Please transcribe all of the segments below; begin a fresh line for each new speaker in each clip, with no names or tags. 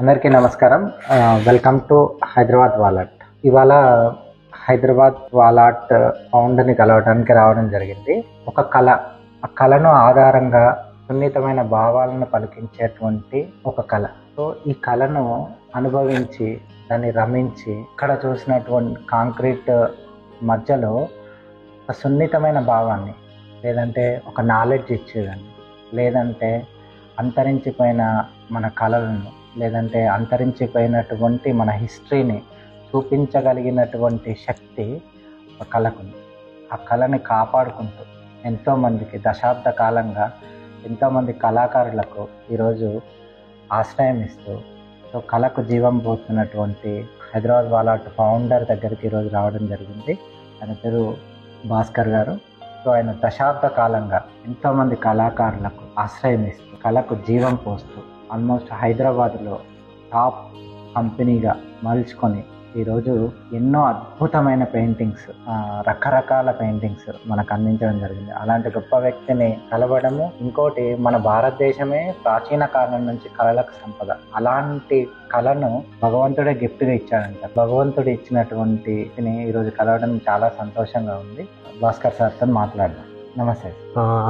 అందరికీ నమస్కారం. Welcome to Hyderabad వాలాట్. ఇవాళ హైదరాబాద్ వాలాట్ ఫౌండర్ని కలవడానికి రావడం జరిగింది. ఒక కళ, ఆ కళను ఆధారంగా సున్నితమైన భావాలను పలికించేటువంటి ఒక కళ. సో ఈ కళను అనుభవించి దాన్ని రమించి ఇక్కడ చూసినటువంటి కాంక్రీట్ మధ్యలో ఒక సున్నితమైన భావాన్ని, లేదంటే ఒక నాలెడ్జ్ ఇచ్చేదాన్ని, లేదంటే అంతరించిపోయిన మన కళలను, లేదంటే అంతరించిపోయినటువంటి మన హిస్టరీని చూపించగలిగినటువంటి శక్తి ఒక కళకుంది. ఆ కళని కాపాడుకుంటూ ఎంతోమందికి దశాబ్ద కాలంగా ఎంతోమంది కళాకారులకు ఈరోజు ఆశ్రయం ఇస్తూ సో కళకు జీవం పోతున్నటువంటి హైదరాబాద్ వాలాట్ ఫౌండర్ దగ్గరికి ఈరోజు రావడం జరిగింది. ఆయన పేరు భాస్కర్ గారు. సో ఆయన దశాబ్ద కాలంగా ఎంతోమంది కళాకారులకు ఆశ్రయం ఇస్తూ కళకు జీవం పోస్తూ ఆల్మోస్ట్ హైదరాబాద్లో టాప్ కంపెనీగా మలుచుకొని ఈరోజు ఎన్నో అద్భుతమైన పెయింటింగ్స్, రకరకాల పెయింటింగ్స్ మనకు అందించడం జరిగింది. అలాంటి గొప్ప వ్యక్తిని కలవడము, ఇంకోటి మన భారతదేశమే ప్రాచీన కాలం నుంచి కళలకు సంపద. అలాంటి కళను భగవంతుడే గిఫ్ట్గా ఇచ్చాడంట. భగవంతుడు ఇచ్చినటువంటి ఈరోజు కలవడం చాలా సంతోషంగా ఉంది. భాస్కర్ సార్తో మాట్లాడదాం. నమస్తే.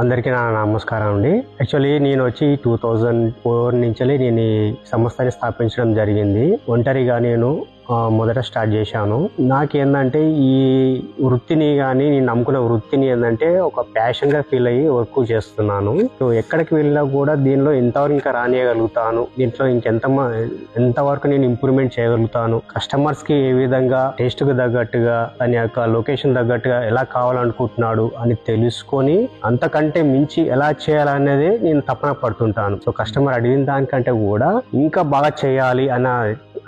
అందరికీ నా నమస్కారం అండి. యాక్చువల్లీ నేను వచ్చి 2004 నుంచి నేను ఈ సంస్థని స్థాపించడం జరిగింది. ఒంటరిగా నేను మొదట స్టార్ట్ చేశాను. నాకేందంటే ఈ వృత్తిని కానీ నేను నమ్ముకున్న వృత్తిని ఏంటంటే ఒక ప్యాషన్గా ఫీల్ అయ్యి వర్క్ చేస్తున్నాను. సో ఎక్కడికి వెళ్ళినా కూడా దీనిలో ఎంతవరకు ఇంకా రానియగలుగుతాను, దీంట్లో ఎంతవరకు నేను ఇంప్రూవ్మెంట్ చేయగలుగుతాను, కస్టమర్స్కి ఏ విధంగా టేస్ట్కి తగ్గట్టుగా దాని యొక్క లొకేషన్ తగ్గట్టుగా ఎలా కావాలనుకుంటున్నాడు అని తెలుసుకొని అంతకంటే మించి ఎలా చేయాలనేది నేను తపన పడుతుంటాను. సో కస్టమర్ అడిగిన దానికంటే కూడా ఇంకా బాగా చేయాలి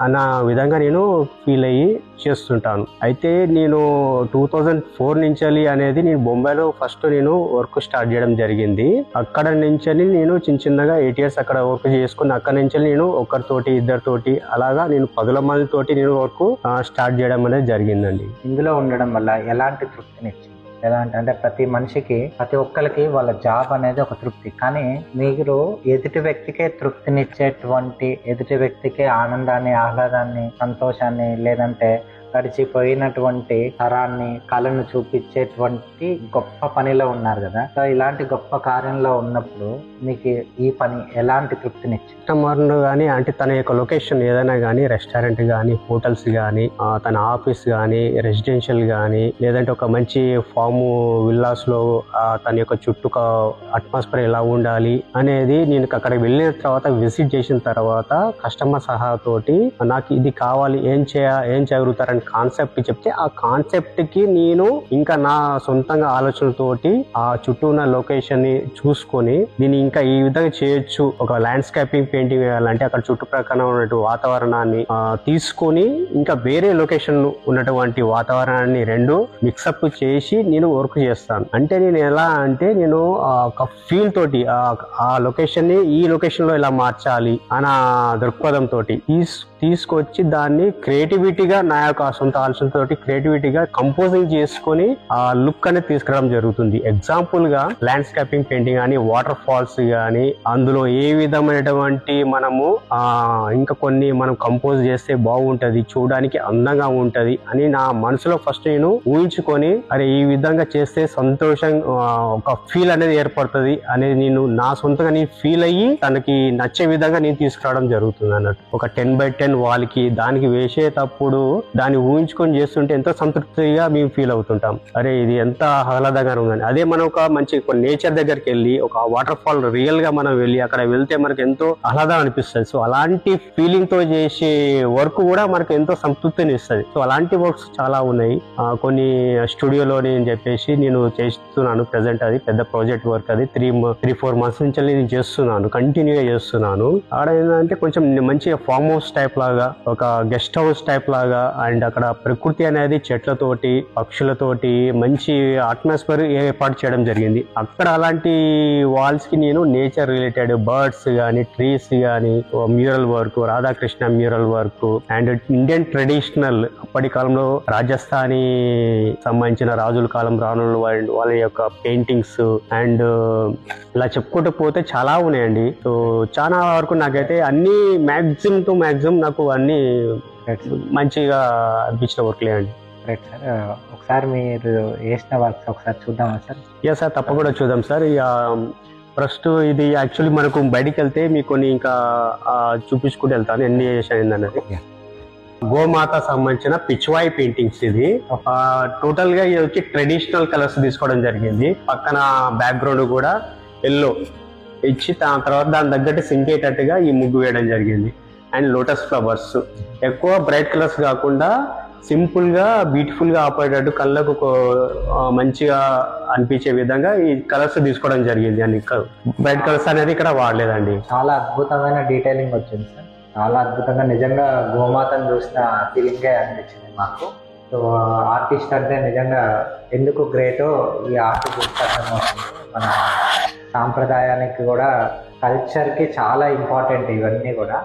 అన్న విధంగా నేను ఫీల్ అయ్యి చేస్తుంటాను. అయితే నేను 2004 నుంచి అనేది నేను బొంబాయిలో ఫస్ట్ నేను వర్క్ స్టార్ట్ చేయడం జరిగింది. అక్కడ నుంచి నేను చిన్నగా 8 years అక్కడ వర్క్ చేసుకుని అక్కడ నుంచి నేను ఒకరితోటి ఇద్దరితోటి అలాగా నేను 10 మందితోటి నేను వర్క్ స్టార్ట్ చేయడం అనేది జరిగిందండి.
ఇందులో ఉండడం వల్ల ఎలాంటి తృప్తినిచ్చింది? అంటే ప్రతి మనిషికి, ప్రతి ఒక్కరికి వాళ్ళ జాబ్ అనేది ఒక తృప్తి. కానీ మీరు ఎదుటి వ్యక్తికే తృప్తినిచ్చేటువంటి, ఎదుటి వ్యక్తికే ఆనందాన్ని, ఆహ్లాదాన్ని, సంతోషాన్ని, లేదంటే గడిచిపోయినటువంటి తరాన్ని, కళను చూపించేటువంటి గొప్ప పనిలో ఉన్నారు కదా. సో ఇలాంటి గొప్ప కార్యంలో ఉన్నప్పుడు మీకు ఈ పని ఎలాంటి తృప్తినిచ్చింది?
కస్టమర్ కానీ అంటే తన యొక్క లొకేషన్ ఏదైనా కానీ, రెస్టారెంట్ కానీ, హోటల్స్ కానీ, తన ఆఫీస్ కానీ, రెసిడెన్షియల్ కానీ, లేదంటే ఒక మంచి ఫామ్ విల్లాస్ లో తన యొక్క చుట్టూ అట్మాస్ఫియర్ ఎలా ఉండాలి అనేది నేను అక్కడికి వెళ్ళిన తర్వాత, విజిట్ చేసిన తర్వాత కస్టమర్ సహాతోటి నాకు ఇది కావాలి, ఏం చేయగలుగుతారని కాన్సెప్ట్ చెప్తే ఆ కాన్సెప్ట్ కి నేను ఇంకా నా సొంతంగా ఆలోచనతోటి ఆ చుట్టూ ఉన్న లొకేషన్ ని చూసుకొని దీన్ని ఇంకా ఈ విధంగా చేయొచ్చు, ఒక ల్యాండ్స్కేపింగ్ పెయింటింగ్ వేయాలంటే అక్కడ చుట్టుప్రక్కల ఉన్నటువంటి వాతావరణాన్ని తీసుకొని ఇంకా వేరే లొకేషన్ ఉన్నటువంటి వాతావరణాన్ని రెండు మిక్సప్ చేసి నేను వర్క్ చేస్తాను. అంటే నేను ఎలా అంటే నేను ఒక ఫీల్ తోటి ఆ లొకేషన్ ని ఈ లొకేషన్ లో ఎలా మార్చాలి అన్న దృక్పథం తోటి తీసుకొచ్చి దాన్ని క్రియేటివిటీగా నా యొక్క సొంత ఆలోచనతోటి క్రియేటివిటీగా కంపోజింగ్ చేసుకొని ఆ లుక్ అనేది తీసుకురావడం జరుగుతుంది. ఎగ్జాంపుల్ గా ల్యాండ్స్కేపింగ్ పెయింటింగ్ కానీ, వాటర్ ఫాల్స్ కానీ, అందులో ఏ విధమైనటువంటి మనము ఇంకా కొన్ని మనం కంపోజ్ చేస్తే బాగుంటది, చూడడానికి అందంగా ఉంటది అని నా మనసులో ఫస్ట్ నేను ఊహించుకొని అరే ఈ విధంగా చేస్తే సంతోషం, ఒక ఫీల్ అనేది ఏర్పడుతుంది అనేది నేను నా సొంతంగా నేను ఫీల్ అయ్యి తనకి నచ్చే విధంగా నేను తీసుకురావడం జరుగుతుంది అన్నట్టు. ఒక 10x10 వాళ్ళకి దానికి వేసేటప్పుడు దాన్ని ఊహించుకొని చేస్తుంటే ఎంతో సంతృప్తిగా మేము ఫీల్ అవుతుంటాం. అరే ఇది ఎంత ఆహ్లాదంగా ఉందని. అదే మనం ఒక మంచి నేచర్ దగ్గరికి వెళ్ళి ఒక వాటర్ ఫాల్ రియల్ గా మనం వెళ్ళి అక్కడ వెళ్తే మనకు ఎంతో ఆహ్లాదం అనిపిస్తుంది. సో అలాంటి ఫీలింగ్ తో చేసే వర్క్ కూడా మనకు ఎంతో సంతృప్తిని ఇస్తుంది. సో అలాంటి వర్క్స్ చాలా ఉన్నాయి. కొన్ని స్టూడియోలోని అని చెప్పేసి నేను చేస్తున్నాను. ప్రెసెంట్ అది పెద్ద ప్రాజెక్ట్ వర్క్, అది 3-4 months నుంచి నేను చేస్తున్నాను, కంటిన్యూగా చేస్తున్నాను. ఆడ ఏంటంటే కొంచెం మంచిగా ఫామ్ హౌస్ టైప్ లాగా, ఒక గెస్ట్ హౌస్ టైప్ లాగా. అండ్ అక్కడ ప్రకృతి అనేది చెట్లతోటి పక్షులతోటి మంచి అట్మాస్ఫియర్ ఏర్పాటు చేయడం జరిగింది. అక్కడ అలాంటి వాల్స్ కి నేను నేచర్ రిలేటెడ్ బర్డ్స్ గానీ, ట్రీస్ గానీ, mural work, Radhakrishna mural work and Indian traditional అప్పటి కాలంలో రాజస్థానీ సంబంధించిన రాజుల కాలం రాణుల వాళ్ళ యొక్క పెయింటింగ్స్ అండ్ ఇలా చెప్పుకుంటూ పోతే చాలా ఉన్నాయండి. సో చాలా వరకు నాకైతే అన్ని మ్యాక్సిమం టు మ్యాక్సిమం నాకు అన్ని మంచిగా అనిపించిన వర్క్లే అండి.
రైట్ సార్, ఒకసారి మీరు వేసిన వర్క్స్ ఒకసారి చూద్దామా సార్?
ఎస్ సార్, తప్పకుండా చూద్దాం సార్. ఫస్ట్ ఇది యాక్చువల్లీ మనకు బయటికి వెళ్తే మీకు కొన్ని ఇంకా చూపించుకుంటూ వెళ్తాను ఎన్ని చేశాను అన్నది. గోమాత సంబంధించిన పిచ్వాయి పెయింటింగ్స్ ఇది. టోటల్ గా ఇది వచ్చి ట్రెడిషనల్ కలర్స్ తీసుకోవడం జరిగింది. పక్కన బ్యాక్గ్రౌండ్ కూడా ఎల్లో ఇచ్చి తర్వాత దాని తగ్గట్టు సింక్ అయ్యేటట్టుగా ఈ ముగ్గు వేయడం జరిగింది. అండ్ లోటస్ ఫ్లవర్స్ ఎక్కువ బ్రైట్ కలర్స్ కాకుండా సింపుల్ గా బ్యూటిఫుల్ గా ఆపేటట్టు కళ్ళకు మంచిగా అనిపించే విధంగా ఈ కలర్స్ తీసుకోవడం జరిగింది. అన్ని బ్రైట్ కలర్స్ అనేది ఇక్కడ వాడలేదండి.
చాలా అద్భుతమైన డీటెయిలింగ్ వచ్చింది సార్, చాలా అద్భుతంగా. నిజంగా గోమాతను చూసిన ఫీలింగే అనిపించింది మాకు. సో ఆర్టిస్ట్ అంటే నిజంగా ఎందుకు గ్రేటో ఈ ఆర్ట్ చూస్తాను. మన సాంప్రదాయానికి కూడా, కల్చర్ కి చాలా ఇంపార్టెంట్ ఇవన్నీ కూడా.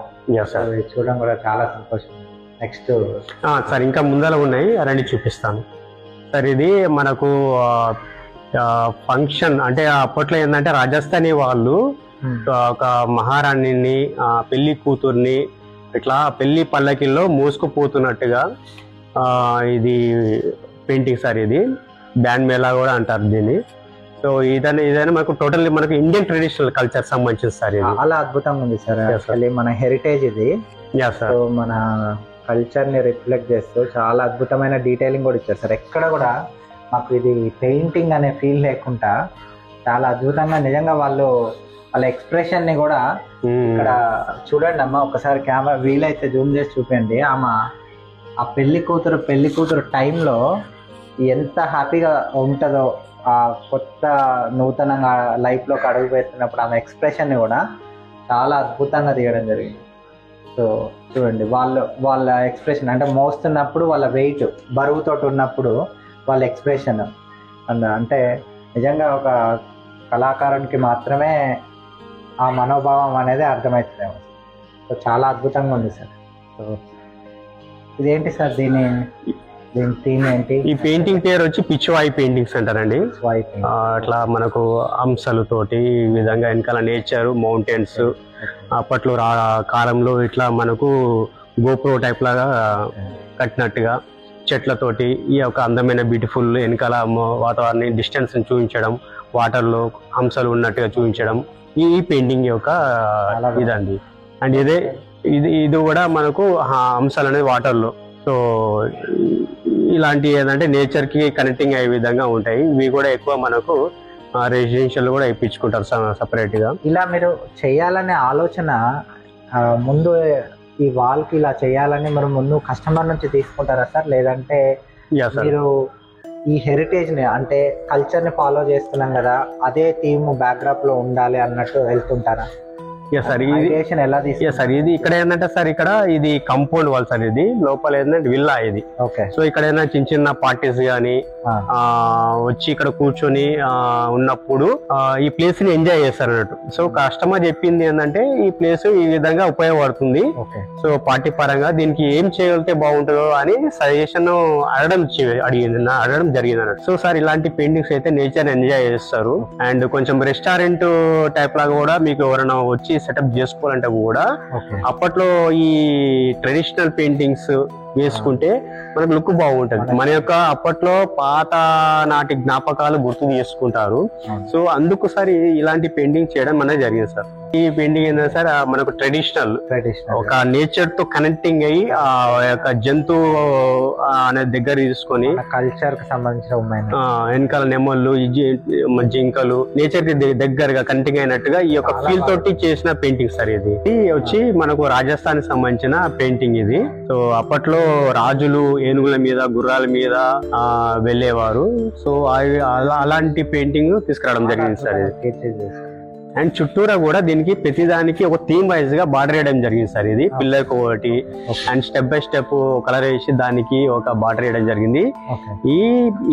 చూడడం కూడా చాలా సంతోషం. నెక్స్ట్
సార్ ఇంకా ముందర ఉన్నాయి, అవన్నీ చూపిస్తాను సార్. ఇది మనకు ఫంక్షన్ అంటే అప్పట్లో ఏంటంటే రాజస్థానీ వాళ్ళు ఒక మహారాణిని పెళ్లి కూతుర్ని ఇట్లా పెళ్లి పల్లకిల్లో మోసుకుపోతున్నట్టుగా ఇది పెయింటింగ్ సార్. ఇది బ్యాండ్ మేళా కూడా అంటారు దీన్ని. సో ఇదైనా మనకు టోటల్లీ మనకు ఇండియన్ ట్రెడిషనల్ కల్చర్ సంబంధించింది సార్. ఇది
చాలా అద్భుతంగా ఉంది సార్. యాక్చువల్లీ మన హెరిటేజ్ ఇది. సో మన కల్చర్ ని రిఫ్లెక్ట్ చేస్తూ చాలా అద్భుతమైన డీటెయిలింగ్ కూడా ఇచ్చారు సార్. ఎక్కడ కూడా మాకు ఇది పెయింటింగ్ అనే ఫీల్ లేకుండా చాలా అద్భుతంగా నిజంగా వాళ్ళ ఎక్స్ప్రెషన్ ని కూడా ఇక్కడ చూడండి అమ్మ, ఒకసారి కెమెరా వీలైతే జూమ్ చేసి చూపండి. ఆ పెళ్లి కూతురు టైంలో ఎంత హ్యాపీగా ఉంటుందో, ఆ కొత్త నూతనంగా లైఫ్ లోకి అడుగు పెడుతున్నప్పుడు ఆమె ఎక్స్ప్రెషన్ ని కూడా చాలా అద్భుతంగా తీయడం జరిగింది. సో చూడండి వాళ్ళ ఎక్స్ప్రెషన్ అంటే మోస్తున్నప్పుడు వాళ్ళ వెయిట్ బరువుతో ఉన్నప్పుడు వాళ్ళ ఎక్స్ప్రెషన్ అంటే నిజంగా ఒక కళాకారునికి మాత్రమే ఆ మనోభావం అనేది అర్థమవుతుందేమో. సో చాలా అద్భుతంగా ఉంది సార్. సో ఇదేంటి సార్, దీని థీమ్ ఏంటి?
ఈ పెయింటింగ్ పేరు వచ్చి పిచ్వాయి పెయింటింగ్స్ అంటారండి. అట్లా మనకు అంశాలతోటి ఈ విధంగా వెనకాల నేచర్, మౌంటైన్స్, అప్పట్లో కాలంలో ఇట్లా మనకు గోప్రో టైప్ లాగా కట్టినట్టుగా చెట్లతోటి ఈ యొక్క అందమైన బ్యూటిఫుల్ వెనకాల వాతావరణం డిస్టెన్స్ చూపించడం, వాటర్లో అంశాలు ఉన్నట్టుగా చూపించడం ఈ పెయింటింగ్ యొక్క ఇదండి. అండ్ ఇది కూడా మనకు అంశాలు అనేది వాటర్లో. సో ఇలాంటి ఏదంటే నేచర్ కి కనెక్టింగ్ అయ్యే విధంగా ఉంటాయి. ఇవి కూడా ఎక్కువ మనకు రెసిడెన్షియల్ కూడా ఇప్పించుకుంటారు సపరేట్ గా.
ఇలా మీరు చేయాలనే ఆలోచన ముందు ఈ వాల్ కి ఇలా చేయాలని మరి ముందు కస్టమర్ నుంచి తీసుకుంటారా సార్, లేదంటే మీరు ఈ హెరిటేజ్ ని అంటే కల్చర్ ని ఫాలో చేస్తున్నాం కదా అదే థీమ్ బ్యాక్డ్రాప్ లో ఉండాలి అన్నట్టు వెళ్తుంటారా?
ఇది ఇక్కడ ఏంటంటే సార్, ఇక్కడ ఇది కంపౌండ్ వాల్ సార్. ఇది లోపల ఏంటంటే విల్లా ఇది. సో ఇక్కడ ఏదైనా చిన్న చిన్న పార్టీస్ గానీ వచ్చి ఇక్కడ కూర్చొని ఉన్నప్పుడు ఈ ప్లేస్ ని ఎంజాయ్ చేస్తారు అన్నట్టు. సో కస్టమర్ చెప్పింది ఏంటంటే ఈ ప్లేస్ ఈ విధంగా ఉపయోగపడుతుంది, సో పార్టీ పరంగా దీనికి ఏం చేయగలిగితే బాగుంటుందో అని సజెషన్ అడగడం జరిగింది అన్నట్టు. సో సార్ ఇలాంటి పెయింటింగ్స్ అయితే నేచర్ ఎంజాయ్ చేస్తారు. అండ్ కొంచెం రెస్టారెంట్ టైప్ లాగా కూడా మీకు ఎవరైనా వచ్చి సెటప్ చేసుకోవాలంటే కూడా అప్పట్లో ఈ ట్రెడిషనల్ పెయింటింగ్స్ వేసుకుంటే మనకు లుక్ బాగుంటది. మన యొక్క అప్పట్లో పాత నాటి జ్ఞాపకాలు గుర్తు చేసుకుంటారు. సో అందుకు సార్ ఇలాంటి పెయింటింగ్ చేయడం అనేది జరిగింది సార్. ఈ పెయింటింగ్ ఏంటంటే సార్ మనకు ట్రెడిషనల్ ఒక నేచర్ తో కనెక్టింగ్ అయ్యి ఆ యొక్క జంతువు అనే దగ్గర తీసుకొని
కల్చర్ కి సంబంధించిన
వెనకాల నెమళ్ళు, జింకలు నేచర్ కి దగ్గరగా కనెక్టింగ్ అయినట్టుగా ఈ యొక్క ఫీల్ తోటి చేసిన పెయింటింగ్ సార్. ఇది వచ్చి మనకు రాజస్థాన్ సంబంధించిన పెయింటింగ్ ఇది. సో అప్పట్లో రాజులు ఏనుగుల మీద, గుర్రాల మీద వెళ్ళేవారు. సో అలాంటి పెయింటింగ్ తీసుకురావడం జరిగింది సార్. అండ్ చుట్టూరా కూడా దీనికి ప్రతిదానికి ఒక థీమ్ వైజ్ గా బార్డర్ వేయడం జరిగింది సార్. ఇది పిల్లర్ కి ఒకటి and step by step colour వేసి దానికి ఒక బార్డర్ వేయడం జరిగింది. ఈ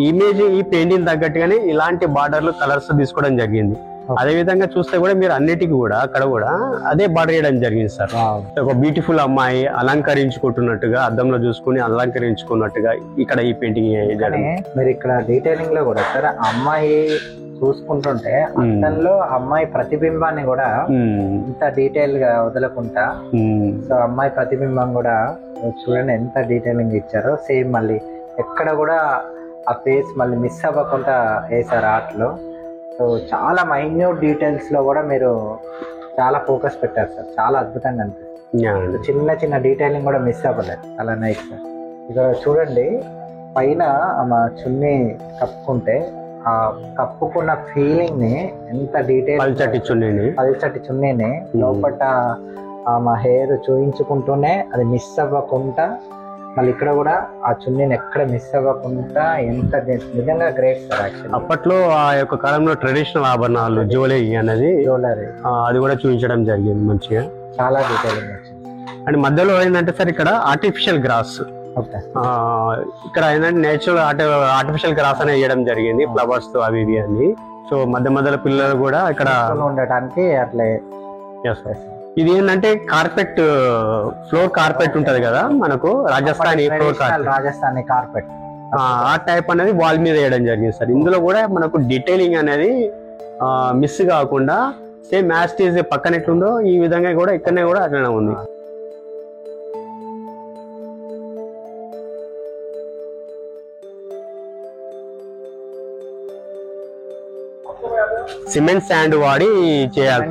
ఇమేజ్ ఈ పెయింటింగ్ తగ్గట్టుగానే ఇలాంటి బార్డర్లు కలర్స్ తీసుకోవడం జరిగింది. అదే విధంగా చూస్తే కూడా మీరు అన్నిటికీ కూడా అక్కడ కూడా అదే బార్డర్ వేయడం జరిగింది సార్. ఒక బ్యూటిఫుల్ అమ్మాయి అలంకరించుకుంటున్నట్టుగా అద్దంలో చూసుకుని అలంకరించుకున్నట్టుగా ఇక్కడ ఈ పెయింటింగ్
మీరు ఇక్కడ డీటెయిలింగ్ లో కూడా సార్ అమ్మాయి చూసుకుంటుంటే అద్దంలో అమ్మాయి ప్రతిబింబాన్ని కూడా ఇంత డీటెయిల్ గా వదలకుండా సో అమ్మాయి ప్రతిబింబం కూడా చూడండి ఎంత డీటెయిలింగ్ ఇచ్చారో. సేమ్ మళ్ళీ ఎక్కడ కూడా ఆ ఫేస్ మళ్ళీ మిస్ అవ్వకుండా వేసారు ఆర్ట్ లో. సో చాలా మైన్యూట్ డీటెయిల్స్ లో కూడా మీరు చాలా ఫోకస్ పెట్టారు సార్. చాలా అద్భుతంగా అనిపిస్తుంది. చిన్న చిన్న డీటెయిలింగ్ కూడా మిస్ అవ్వలేదు. చాలా నైస్ సార్. ఇక్కడ చూడండి పైన ఆమె చున్నీ కప్పుకుంటే ఆ కప్పుకున్న ఫీలింగ్ ని ఎంత డీటెయిల్ పల్చటి చున్నీని లోపల ఆమె హెయిర్ చూయించుకుంటూనే అది మిస్ అవ్వకుండా మళ్ళీ ఇక్కడ కూడా ఆ చున్నీని ఎక్కడ మిస్ అవ్వకుండా ఎంత నిజంగా గ్రేట్ సార్. యాక్చువల్లీ
అప్పట్లో ఆ యొక్క కాలంలో ట్రెడిషనల్ ఆభరణాలు జ్యువెలరీ అది కూడా చూపించడం జరిగింది మంచిగా.
చాలా డీటెయిలింగ్ వచ్చింది.
అండ్ మధ్యలో ఏంటంటే సార్ ఇక్కడ ఆర్టిఫిషియల్ గ్రాస్, ఇక్కడ ఏంటంటే నేచురల్ ఆర్టిఫిషియల్ గ్రాస్ అనేది వేయడం జరిగింది ఫ్లవర్స్ తో అవి ఇవి అని. సో మధ్య మధ్యలో పిల్లలు కూడా ఇక్కడ
ఉండటానికి అట్లే.
ఇది ఏంటంటే కార్పెట్, ఫ్లోర్ కార్పెట్ ఉంటది కదా మనకు రాజస్థానీ
కార్పెట్,
ఆ టైప్ అనేది వాల్ మీద వేయడం జరిగింది సార్. ఇందులో కూడా మనకు డీటెయిలింగ్ అనేది మిస్ కాకుండా సేమ్ మ్యాస్టీజ్ పక్కన ఎట్లుందో ఈ విధంగా కూడా ఇక్కడనే కూడా అట్లనే ఉంది. సిమెంట్ శాండ్ వాడి చేయాలి.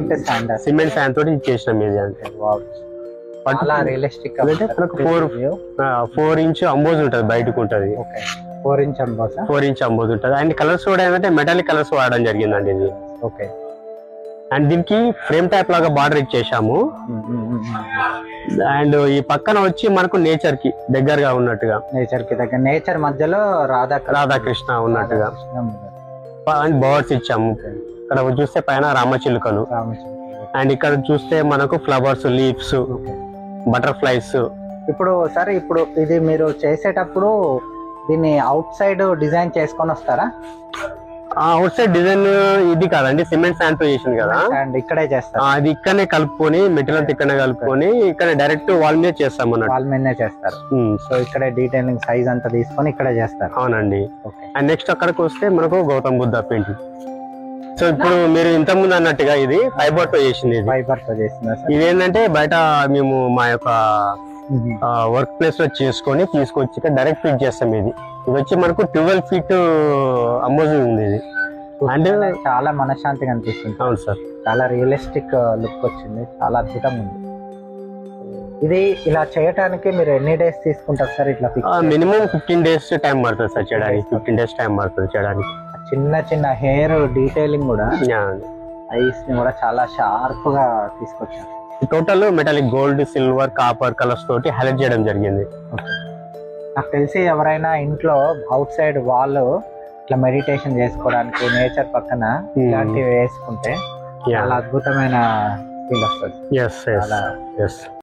సిమెంట్ శాండ్ తోటి చేసినాం ఇది. అంటే
రియలిస్టిక్
అంటే మనకు 4 ఇంచ్ అంబోజ్ ఉంటది, బయటకు ఉంటది
4 ఇంచ్
అంబోజ్ ఉంటది. అండ్ కలర్స్ కూడా ఏంటంటే మెటాలిక్ కలర్స్ వాడడం జరిగిందండి ఇది.
ఓకే.
అండ్ దీనికి ఫ్రేమ్ టైప్ లాగా బార్డర్ ఇచ్చేసాము. అండ్ ఈ పక్కన వచ్చి మనకు నేచర్ కి దగ్గరగా ఉన్నట్టుగా,
నేచర్ మధ్యలో
రాధాకృష్ణ ఉన్నట్టుగా అండ్ బర్డ్స్ ఇచ్చాము. ఇక్కడ చూస్తే పైన రామచిలుకలు, అండ్ ఇక్కడ చూస్తే మనకు ఫ్లవర్స్, లీవ్స్, బటర్ఫ్లైస్.
ఇప్పుడు సరే, ఇప్పుడు ఇది మీరు చేసేటప్పుడు దీన్ని అవుట్ సైడ్ డిజైన్ చేసుకొని వస్తారా?
అవుట్ సైడ్ డిజైన్ ఇది కాదండి, సిమెంట్ శాండ్ తో చేసింది కదా,
ఇక్కడే చేస్తారు.
అది ఇక్కడనే కలుపుకొని మెటీరియల్ ఇక్కడనే కలుపుకొని ఇక్కడ డైరెక్ట్ వాల్ మీద చేస్తాం అన్నట్టు.
వాల్ మీదనే చేస్తారు. సో ఇక్కడే డీటెయిలింగ్ సైజ్ అంతా తీసుకొని ఇక్కడే చేస్తారు.
అవునండి. అండ్ నెక్స్ట్ అక్కడికి వస్తే మనకు గౌతమ్ బుద్ధ పెయింటింగ్. సో ఇప్పుడు మీరు ఇంత ముందు అన్నట్టుగా ఇది ఫైబర్ తో చేసింది. ఇది ఏంటంటే బయట మేము మా యొక్క వర్క్ ప్లేస్ లో చేసుకొని తీసుకొచ్చి డైరెక్ట్ ఫిట్ చేస్తాం. ఇది వచ్చి మనకు 12 feet అమోజింగ్ ఉంది. ఇది
అంటే చాలా మనశ్శాంతిగా అనిపిస్తుంది.
అవును సార్.
చాలా రియలిస్టిక్ లుక్ వచ్చింది. చాలా అద్భుతంగా ఉంది. ఇది ఇలా చేయడానికి మీరు ఎన్ని డేస్ తీసుకుంటారు సార్? ఇట్లా
మినిమం 15 days టైం పడుతుంది సార్ చేయడానికి. 15 days టైం పడుతుంది చేయడానికి.
చిన్న చిన్న హెయిర్ డీటెయిలింగ్ కూడా, ఐస్ ని కూడా చాలా షార్ప్ గా తీసుకొచ్చారు.
Total metallic gold, silver, copper colours తోటి హైలైట్ చేయడం జరిగింది.
నాకు తెలిసి ఎవరైనా ఇంట్లో అవుట్ సైడ్ వాల్ ఇట్లా మెడిటేషన్ చేసుకోవడానికి నేచర్ పక్కన ఇలాంటివి వేసుకుంటే చాలా అద్భుతమైన ఫీల్ వస్తుంది.